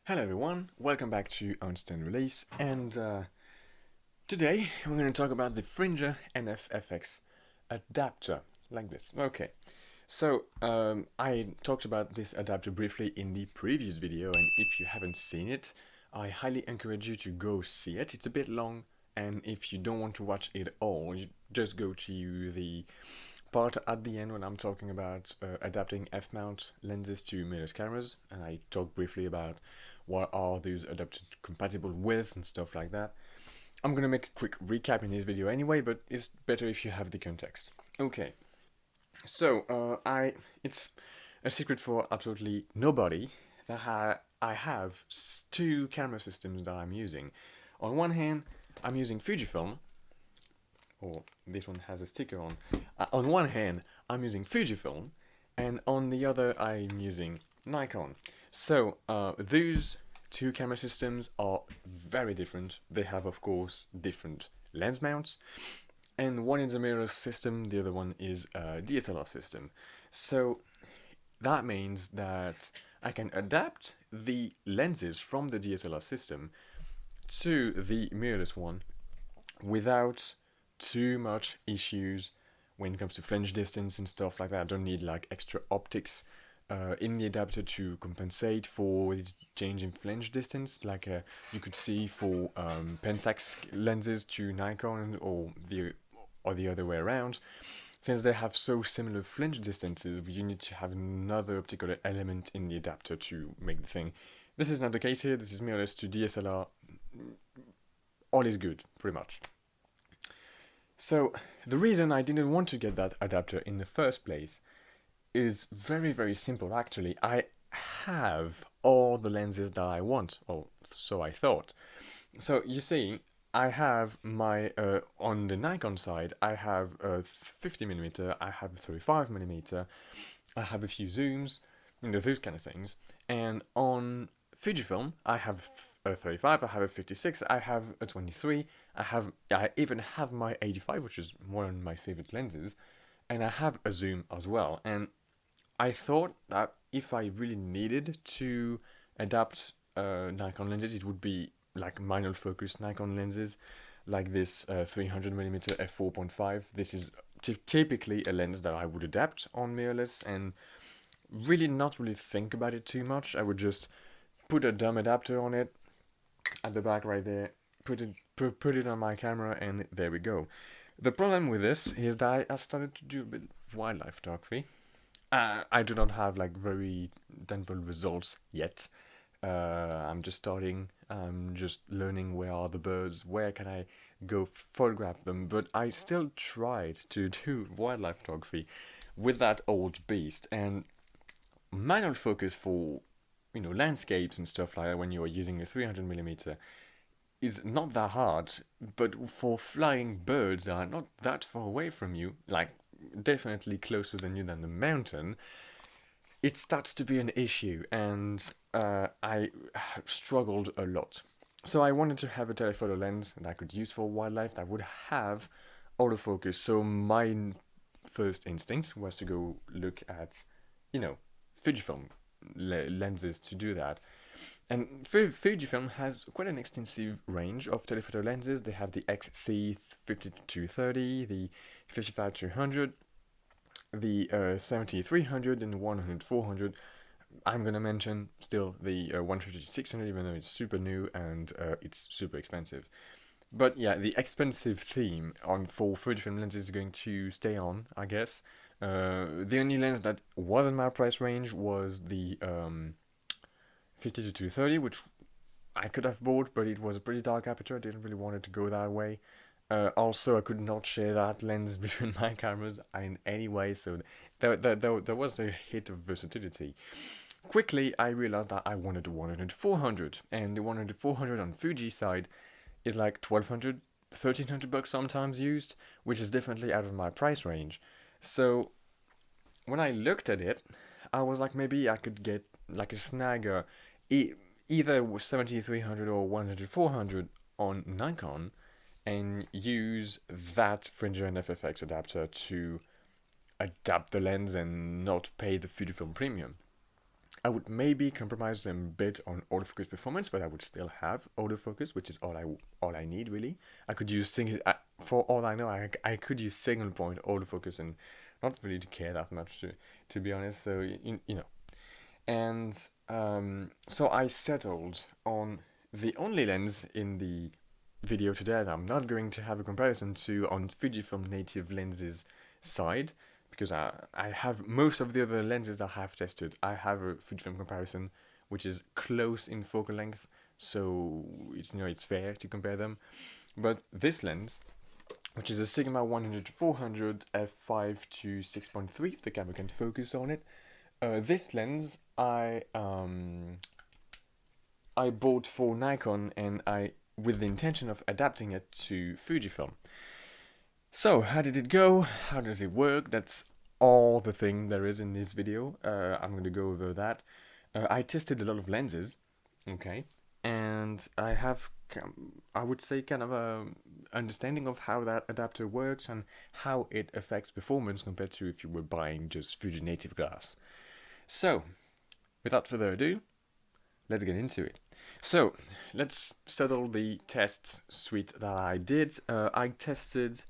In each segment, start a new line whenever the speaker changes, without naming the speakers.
Hello everyone, welcome back to Unstand Release, and today we're going to talk about the Fringer NF-FX adapter, like this. Okay, so I talked about this adapter briefly in the previous video, and if you haven't seen it, I highly encourage you to go see it. It's a bit long, and if you don't want to watch it all, you just go to the part at the end when I'm talking about adapting f-mount lenses to mirrorless cameras, and I talk briefly about what are these adapters compatible with and stuff like that. I'm gonna make a quick recap in this video anyway, but it's better if you have the context. Okay, so it's a secret for absolutely nobody that I have two camera systems that I'm using. On one hand, I'm using Fujifilm, or this one has a sticker on. On one hand, I'm using Fujifilm, and on the other, I'm using Nikon. So those two camera systems are very different. They have, of course, different lens mounts, and one is a mirrorless system, the other one is a DSLR system. So that means that I can adapt the lenses from the DSLR system to the mirrorless one without too much issues when it comes to flange distance and stuff like that. I don't need like extra optics in the adapter to compensate for this change in flange distance, like you could see for Pentax lenses to Nikon, or the other way around. Since they have so similar flange distances, you need to have another optical element in the adapter to make the thing. This is not the case here. This is mirrorless to DSLR. All is good, pretty much. So the reason I didn't want to get that adapter in the first place is very, very simple actually. I have all the lenses that I want, or so I thought. So you see, I have my, on the Nikon side, I have a 50mm, I have a 35mm, I have a few zooms, those kind of things. And on Fujifilm, I have a 35, I have a 56, I have a 23, I even have my 85, which is one of my favorite lenses, and I have a zoom as well. And I thought that if I really needed to adapt Nikon lenses, it would be like manual focus Nikon lenses, like this 300mm f4.5. This is typically a lens that I would adapt on mirrorless and really not really think about it too much. I would just put a dumb adapter on it at the back right there, put it on my camera, and there we go. The problem with this is that I started to do a bit of wildlife photography. I do not have like very tangible results yet. I'm just starting. I'm just learning where are the birds, where can I go photograph them. But I still tried to do wildlife photography with that old beast, and manual focus for landscapes and stuff like that when you are using a 300mm is not that hard. But for flying birds that are not that far away from you, like definitely closer than you than the mountain, it starts to be an issue, and I struggled a lot. So I wanted to have a telephoto lens that I could use for wildlife that would have autofocus. So my first instinct was to go look at, Fujifilm lenses to do that. And Fujifilm has quite an extensive range of telephoto lenses. They have the XC5230, the 55-200, the 70-300, and the 100-400. I'm gonna mention still the 150-600, even though it's super new and it's super expensive. But yeah, the expensive theme for Fujifilm lenses is going to stay on, I guess. The only lens that was in my price range was the 50-230, which I could have bought, but it was a pretty dark aperture. I didn't really want it to go that way. Also, I could not share that lens between my cameras in any way, so there was a hit of versatility. Quickly, I realized that I wanted the 100-400, and the 100-400 on Fuji side is like 1,200, 1,300 bucks sometimes used, which is definitely out of my price range. So when I looked at it, I was like, maybe I could get like a snagger, either 70-300 or 100-400 on Nikon, and use that Fringer NF-FX adapter to adapt the lens and not pay the Fujifilm premium. I would maybe compromise them a bit on autofocus performance, but I would still have autofocus, which is all I need really. I could use for all I know, I could use single point autofocus and not really to care that much to be honest. So you know, and so I settled on the only lens in the video today that I'm not going to have a comparison to on Fujifilm native lenses side, because I have most of the other lenses I have tested. I have a Fujifilm comparison which is close in focal length, so it's fair to compare them. But this lens, which is a Sigma 100-400 f5 to 6.3, if the camera can focus on it, this lens I bought for Nikon, and with the intention of adapting it to Fujifilm. So, how did it go? How does it work? That's all the thing there is in this video. I'm going to go over that. I tested a lot of lenses, okay, and I have, I would say, kind of a understanding of how that adapter works and how it affects performance compared to if you were buying just Fuji native glass. So, without further ado, let's get into it. So, let's settle the tests suite that I did. I tested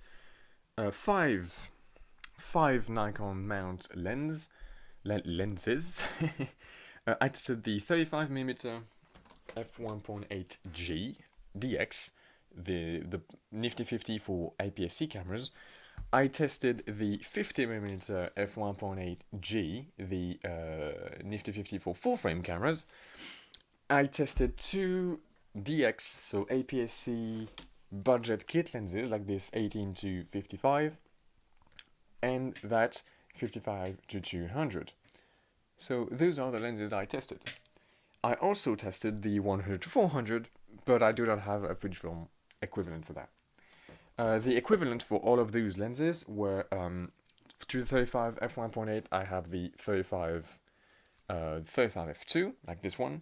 five Nikon mount lenses. I tested the 35mm f1.8G DX, the nifty 50 for APS-C cameras. I tested the 50mm f1.8G, the nifty 50 for full-frame cameras. I tested two DX, so APS-C budget kit lenses, like this 18-55, and that 55-200. So those are the lenses I tested. I also tested the 100-400, but I do not have a Fujifilm equivalent for that. The equivalent for all of those lenses were to the 35 f1.8. I have the 35 f2, like this one.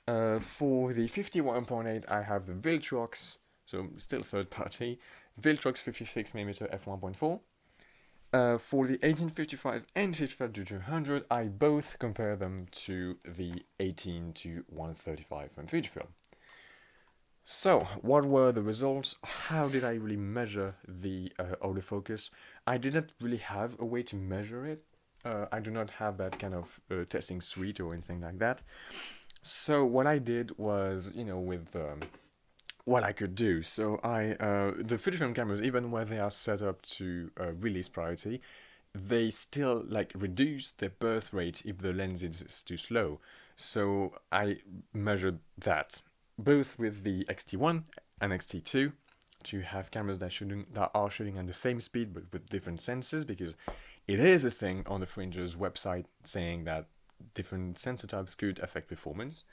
For the 51.8, I have the Viltrox, so still third party, Viltrox 56mm f1.4. For the 1855 and 55-200, I both compare them to the 18-135 from Fujifilm. So, what were the results? How did I really measure the autofocus? I didn't really have a way to measure it. I do not have that kind of testing suite or anything like that. So what I did was, with what I could do. So the Fujifilm cameras, even where they are set up to release priority, they still reduce their burst rate if the lens is too slow. So I measured that both with the X-T1 and X-T2 to have cameras that are shooting at the same speed but with different sensors, because it is a thing on the Fringer's website saying that different sensor types could affect performance.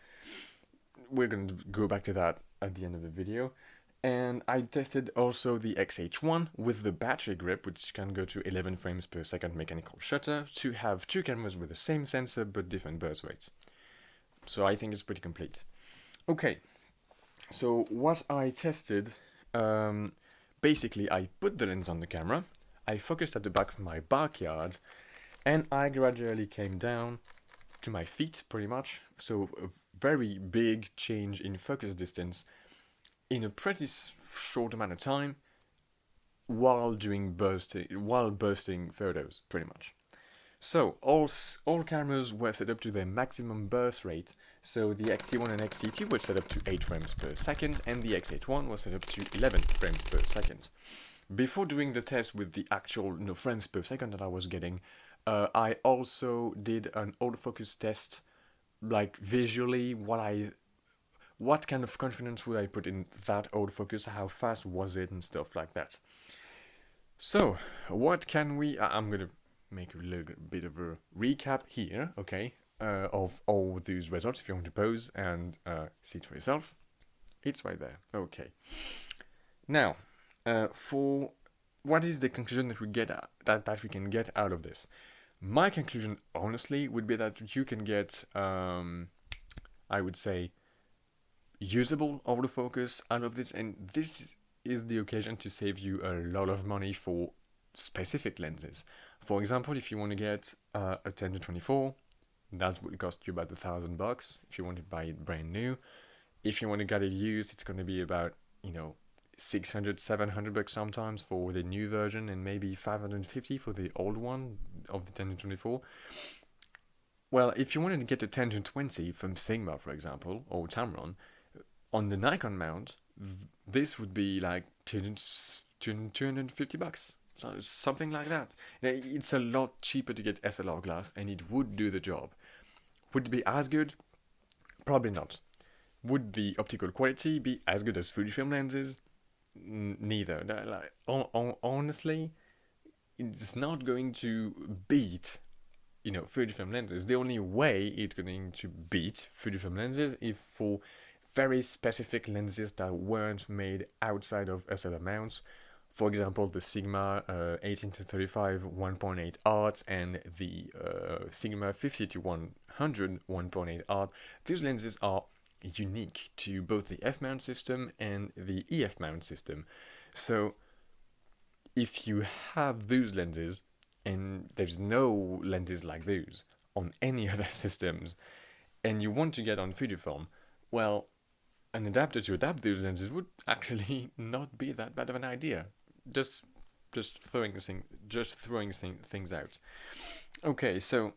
We're going to go back to that at the end of the video. And I tested also the XH1 with the battery grip, which can go to 11 frames per second mechanical shutter, to have two cameras with the same sensor but different burst rates. So I think it's pretty complete. Okay, so what I tested, basically I put the lens on the camera, I focused at the back of my backyard, and I gradually came down to my feet, pretty much. So a very big change in focus distance in a pretty short amount of time, while bursting photos, pretty much. So all cameras were set up to their maximum burst rate. So the X-T1 and X-T2 were set up to 8 frames per second, and the X-H1 was set up to 11 frames per second. Before doing the test with the actual frames per second that I was getting, I also did an autofocus test, visually, what kind of confidence would I put in that autofocus, how fast was it, and stuff like that. So, what can we... I'm going to make a little bit of a recap here, okay, of all these results, if you want to pause and see it for yourself. It's right there, okay. Now, for what is the conclusion that we get that we can get out of this? My conclusion, honestly, would be that you can get, I would say, usable autofocus out of this, and this is the occasion to save you a lot of money for specific lenses. For example, if you want to get a 10-24, that would cost you about $1,000 if you want to buy it brand new. If you want to get it used, it's going to be about, 600, $700 sometimes for the new version, and maybe 550 for the old one of the 10-24. Well, if you wanted to get a 10-20 from Sigma, for example, or Tamron, on the Nikon mount, this would be like $250. So something like that. It's a lot cheaper to get SLR glass, and it would do the job. Would it be as good? Probably not. Would the optical quality be as good as Fujifilm lenses? Neither. Honestly, it's not going to beat, Fujifilm lenses. The only way it's going to beat Fujifilm lenses is for very specific lenses that weren't made outside of SLR mounts. For example, the Sigma 18-35 1.8 art and the Sigma 50-100 1.8 art. These lenses are unique to both the F mount system and the EF mount system. So if you have those lenses, and there's no lenses like those on any other systems, and you want to get on Fujifilm, well, an adapter to adapt those lenses would actually not be that bad of an idea. Just throwing things out. Okay, so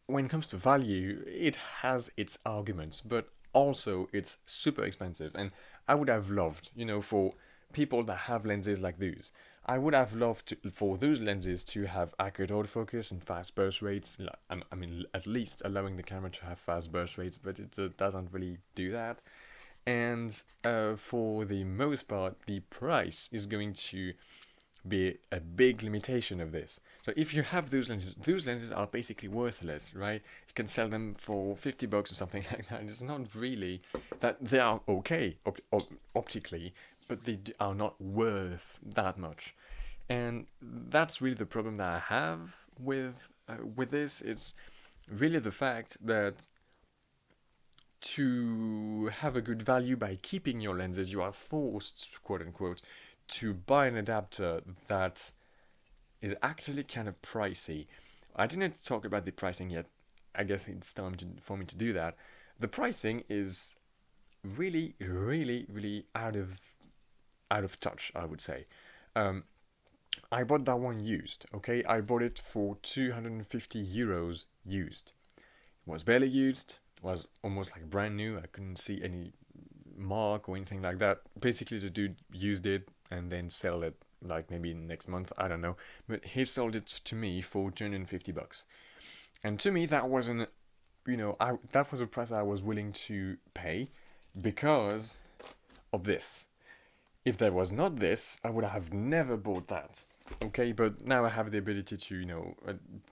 when it comes to value, it has its arguments, but also it's super expensive. And I would have loved, for people that have lenses like those, I would have loved for those lenses to have accurate autofocus and fast burst rates. I mean, at least allowing the camera to have fast burst rates, but it doesn't really do that. And for the most part, the price is going to be a big limitation of this. So if you have those lenses are basically worthless, right? You can sell them for $50 or something like that. It's not really that they are okay optically, but they are not worth that much. And that's really the problem that I have with this. It's really the fact that to have a good value by keeping your lenses, you are forced, quote unquote, to buy an adapter that is actually kind of pricey. I didn't talk about the pricing yet. I guess it's time for me to do that. The pricing is really, really, really out of touch, I would say. I bought that one used, okay? I bought it for 250 euros used. It was barely used, it was almost like brand new. I couldn't see any mark or anything like that. Basically, the dude used it and then sell it like maybe next month, I don't know. But he sold it to me for $250. And to me, that wasn't, that was a price I was willing to pay because of this. If there was not this, I would have never bought that. Okay, but now I have the ability to,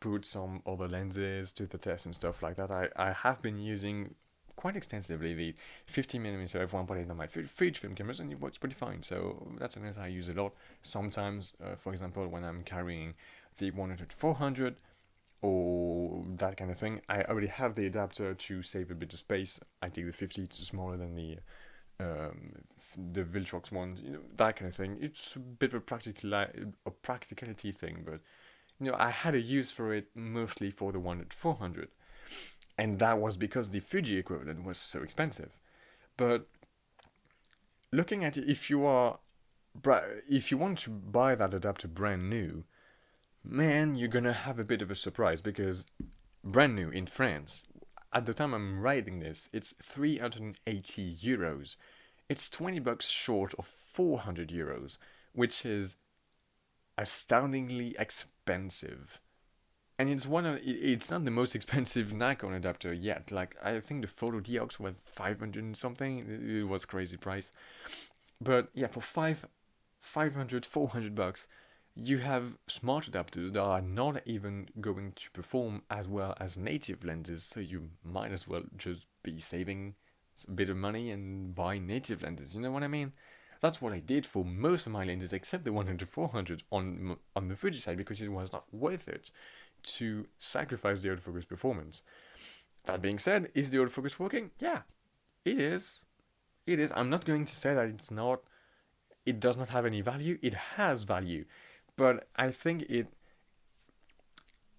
put some other lenses to the test and stuff like that. I have been using quite extensively the 50mm f1.8 on my Fujifilm cameras, and it works pretty fine. So that's a lens I use a lot. Sometimes, for example, when I'm carrying the 100-400 or that kind of thing, I already have the adapter to save a bit of space. I take the 50; it's smaller than the Viltrox one, that kind of thing. It's a bit of a practicality thing, but I had a use for it mostly for the 100-400, and that was because the Fuji equivalent was so expensive. But looking at it, if you want to buy that adapter brand new, man, you're gonna have a bit of a surprise, because brand new in France, at the time I'm writing this, it's 380 euros. It's $20 short of 400 euros, which is astoundingly expensive. And it's not the most expensive Nikon adapter yet. Like, I think the Photo Diox was 500 and something. It was crazy price. But yeah, for $400, you have smart adapters that are not even going to perform as well as native lenses, so you might as well just be saving a bit of money and buy native lenses, you know what I mean? That's what I did for most of my lenses, except the 100-400 on the Fuji side, because it was not worth it to sacrifice the autofocus performance. That being said, is the autofocus working? Yeah, it is. It is. I'm not going to say that it does not have any value. It has value. But I think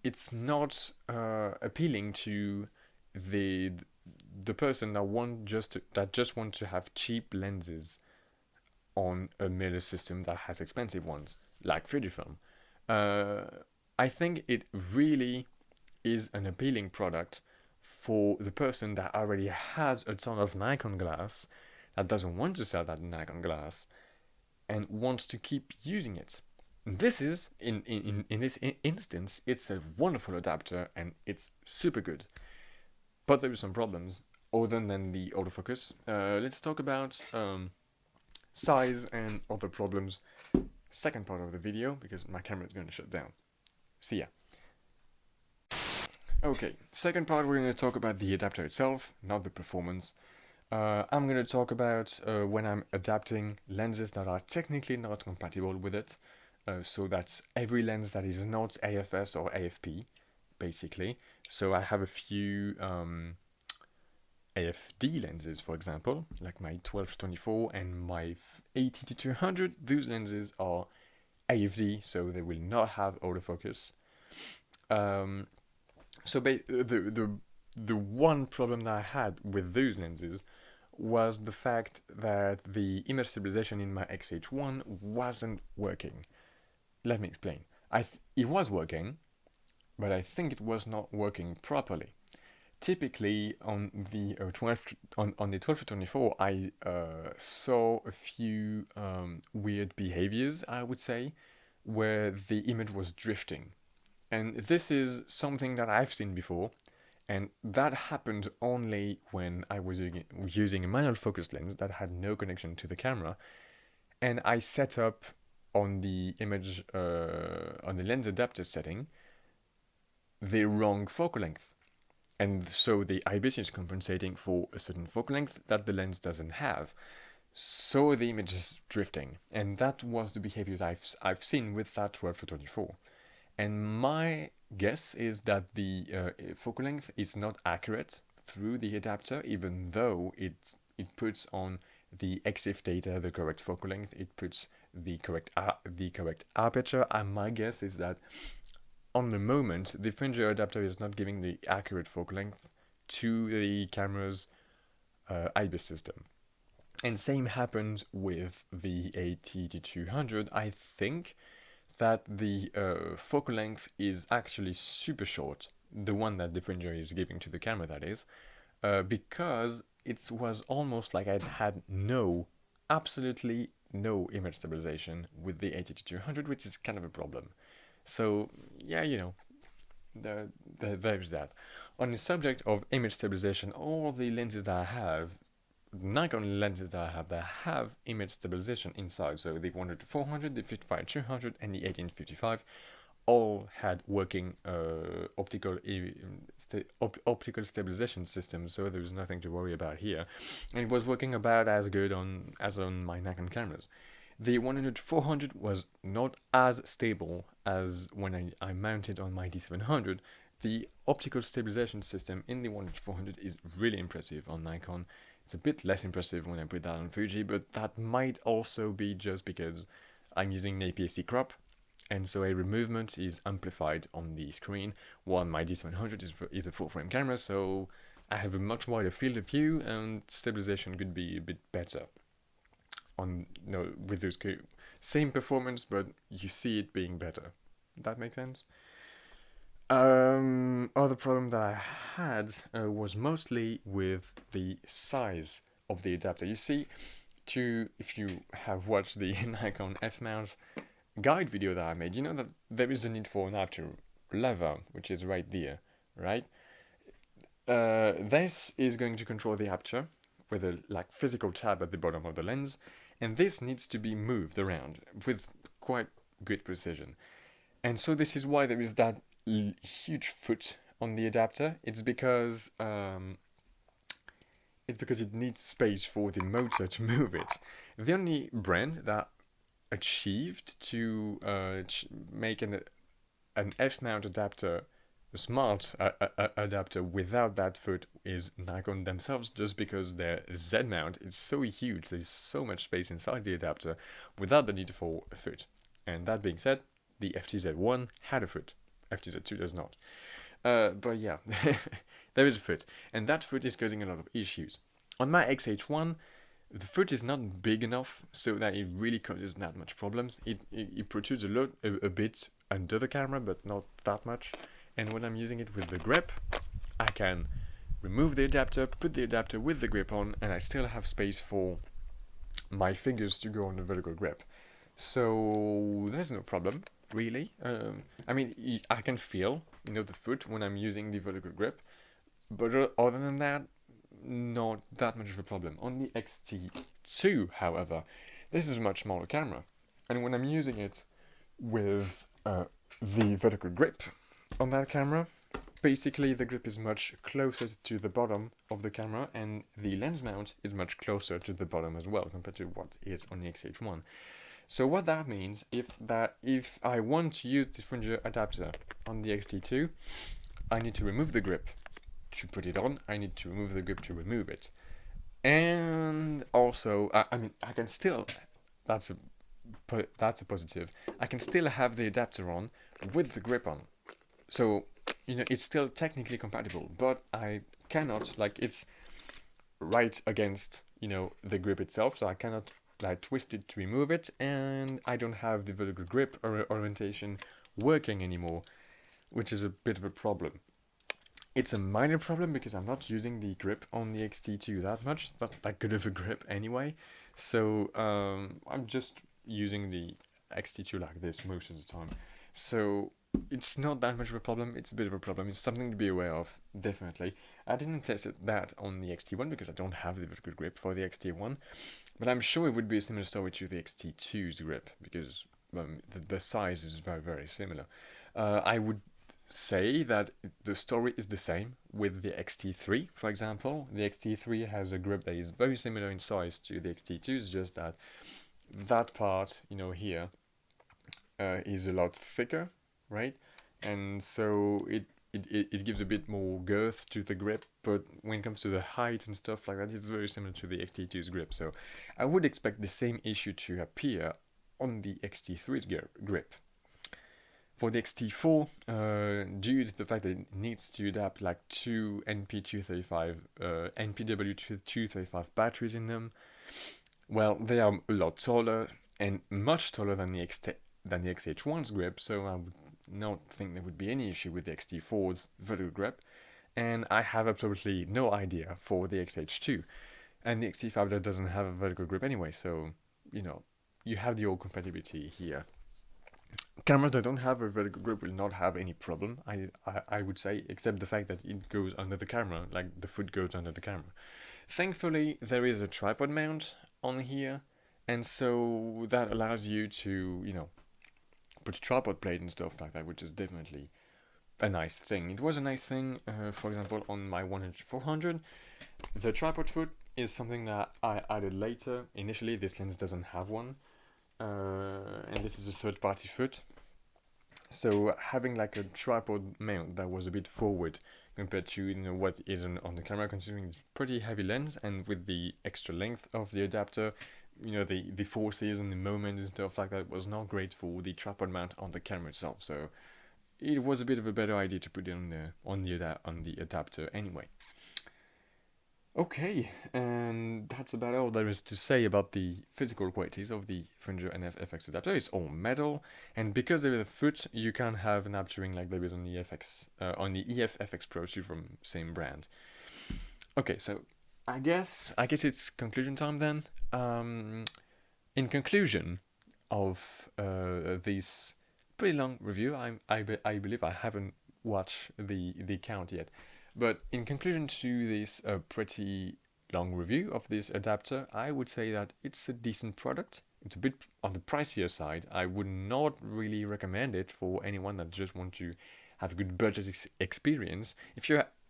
it's not appealing to the person that just want to have cheap lenses on a mirrorless system that has expensive ones, like Fujifilm. I think it really is an appealing product for the person that already has a ton of Nikon glass, that doesn't want to sell that Nikon glass, and wants to keep using it. This is, in this instance, it's a wonderful adapter and it's super good. But there are some problems other than the autofocus. Let's talk about size and other problems. Second part of the video, because my camera is going to shut down. See ya. Okay, second part, we're going to talk about the adapter itself, not the performance. I'm going to talk about when I'm adapting lenses that are technically not compatible with it. So that's every lens that is not AFS or AFP, basically. So I have a few AFD lenses, for example, like my 12-24 and my 80-200. Those lenses are AFD, so they will not have autofocus. So the one problem that I had with those lenses was the fact that the image stabilization in my XH1 wasn't working. Let me explain. It was working, but I think it was not working properly. Typically, on the 12-24, I saw a few weird behaviors, I would say, where the image was drifting. And this is something that I've seen before, and that happened only when I was using a manual focus lens that had no connection to the camera, and I set up on the image, on the lens adapter setting, the wrong focal length. And so the IBIS is compensating for a certain focal length that the lens doesn't have. So the image is drifting. And that was the behaviors I've seen with that 12-24. And my guess is that the focal length is not accurate through the adapter, even though it puts on the EXIF data the correct focal length, it puts the correct aperture. And my guess is that on the moment, the Fringer adapter is not giving the accurate focal length to the camera's IBIS system. And same happens with the 80-200. I think that the focal length is actually super short, the one that the Fringer is giving to the camera, that is, because it was almost like I had absolutely no image stabilization with the 80-200, which is kind of a problem. So, yeah, there's that. On the subject of image stabilization, all the lenses that I have, Nikon lenses that I have image stabilization inside. So the 100-400, the 55-200, and the 18-55 all had working optical stabilization systems, so there was nothing to worry about here. And it was working about as good as on my Nikon cameras. The 100-400 was not as stable as when I mounted on my D700. The optical stabilization system in the 100-400 is really impressive on Nikon. It's a bit less impressive when I put that on Fuji, but that might also be just because I'm using an APS-C crop, and so every movement is amplified on the screen, while my D700 is a full-frame camera, so I have a much wider field of view, and stabilization could be a bit better. With those same performance, but you see it being better. That makes sense? Other problem that I had was mostly with the size of the adapter. You see, if you have watched the Nikon F mount guide video that I made, you know that there is a need for an aperture lever, which is right there, right? This is going to control the aperture with a physical tab at the bottom of the lens, and this needs to be moved around with quite good precision. And so this is why there is that huge foot on the adapter. It's because it needs space for the motor to move it. The only brand that achieved to make an F-mount adapter, a smart adapter without that foot, is Nikon themselves, just because their Z-mount is so huge, there's so much space inside the adapter without the need for a foot. And that being said, the FTZ1 had a foot FTZ2 does not. But yeah, there is a foot, and that foot is causing a lot of issues. On my XH1, the foot is not big enough so that it really causes that much problems. It protrudes a bit under the camera, but not that much. And when I'm using it with the grip, I can remove the adapter, put the adapter with the grip on, and I still have space for my fingers to go on the vertical grip. So there's no problem, really. I mean, I can feel, the foot when I'm using the vertical grip, but other than that, not that much of a problem. On the X-T2, however, this is a much smaller camera, and when I'm using it with the vertical grip on that camera, basically the grip is much closer to the bottom of the camera, and the lens mount is much closer to the bottom as well compared to what is on the X-H1. So what that means, if I want to use the Fringer adapter on the X-T2, I need to remove the grip to put it on. I need to remove the grip to remove it. And also, I mean, I can still, that's a positive, I can still have the adapter on with the grip on. So, it's still technically compatible, but I cannot, it's right against, the grip itself, so I cannot twist it to remove it, and I don't have the vertical grip or orientation working anymore, which is a bit of a problem. It's a minor problem because I'm not using the grip on the X-T2 that much. It's not that good of a grip anyway, so I'm just using the X-T2 like this most of the time. So it's not that much of a problem. It's a bit of a problem. It's something to be aware of, definitely. I didn't test that on the X-T1 because I don't have the vertical grip for the X-T1, but I'm sure it would be a similar story to the X-T2's grip because the size is very, very similar. I would say that the story is the same with the X-T3, for example. The X-T3 has a grip that is very similar in size to the X-T2's, just that part, here, is a lot thicker, right? And so it gives a bit more girth to the grip, but when it comes to the height and stuff like that, it's very similar to the X-T2's grip. So I would expect the same issue to appear on the X-T3's grip. For the X-T4, due to the fact that it needs to adapt two NP235, NPW235 batteries in them, well, they are a lot taller and much taller than the X-H1's grip, so I would not think there would be any issue with the X-T4's vertical grip, and I have absolutely no idea for the X-H2, and the X-T5 doesn't have a vertical grip anyway, so, you have the old compatibility here. Cameras that don't have a vertical grip will not have any problem, I would say, except the fact that it goes under the camera, the foot goes under the camera. Thankfully, there is a tripod mount on here, and so that allows you to, put a tripod plate and stuff like that, which is definitely a nice thing. It was a nice thing, for example, on my 100-400. The tripod foot is something that I added later. Initially, this lens doesn't have one, and this is a third-party foot. So having a tripod mount that was a bit forward compared to what is on the camera, considering it's pretty heavy lens, and with the extra length of the adapter, the forces and the moment and stuff like that was not great for the tripod mount on the camera itself. So it was a bit of a better idea to put it on the adapter anyway. Okay, and that's about all there is to say about the physical qualities of the Fringer NF-FX adapter. It's all metal, and because there is a foot, you can have an aperturing like there is on the EF-FX Pro 2 from same brand. Okay, so I guess it's conclusion time then. In conclusion of this pretty long review, I believe I haven't watched the count yet. But in conclusion to this pretty long review of this adapter, I would say that it's a decent product. It's a bit on the pricier side. I would not really recommend it for anyone that just want to have a good budget experience.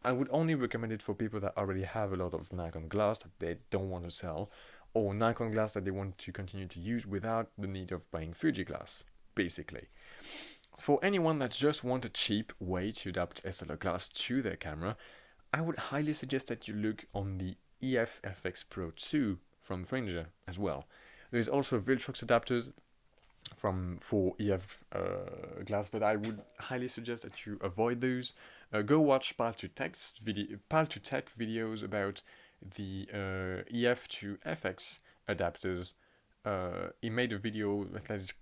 I would only recommend it for people that already have a lot of Nikon glass that they don't want to sell, or Nikon glass that they want to continue to use without the need of buying Fuji glass, basically. For anyone that just want a cheap way to adapt SLR glass to their camera, I would highly suggest that you look on the EF-FX Pro 2 from Fringer as well. There's also Viltrox adapters for EF glass, but I would highly suggest that you avoid those. Go watch Pal2Tech videos about the EF to FX adapters. He made a video that is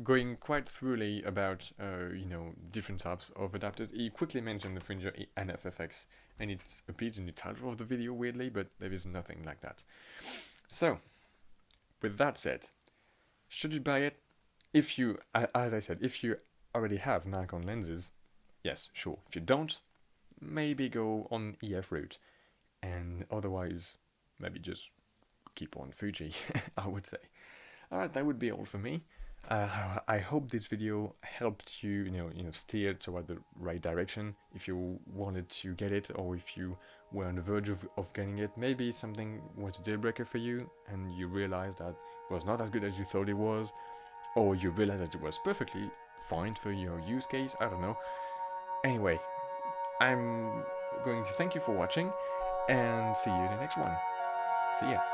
going quite thoroughly about different types of adapters. He quickly mentioned the Fringer NF-FX, and it appears in the title of the video weirdly, but there is nothing like that. So, with that said, should you buy it? If you, as I said, if you already have Nikon lenses, yes, sure. If you don't, maybe go on EF route, and otherwise, maybe just keep on Fuji, I would say. Alright, that would be all for me. I hope this video helped you, steer toward the right direction if you wanted to get it, or if you were on the verge of getting it. Maybe something was a deal breaker for you, and you realized that it was not as good as you thought it was, or you realized that it was perfectly fine for your use case. I don't know. Anyway, I'm going to thank you for watching, and see you in the next one. See ya.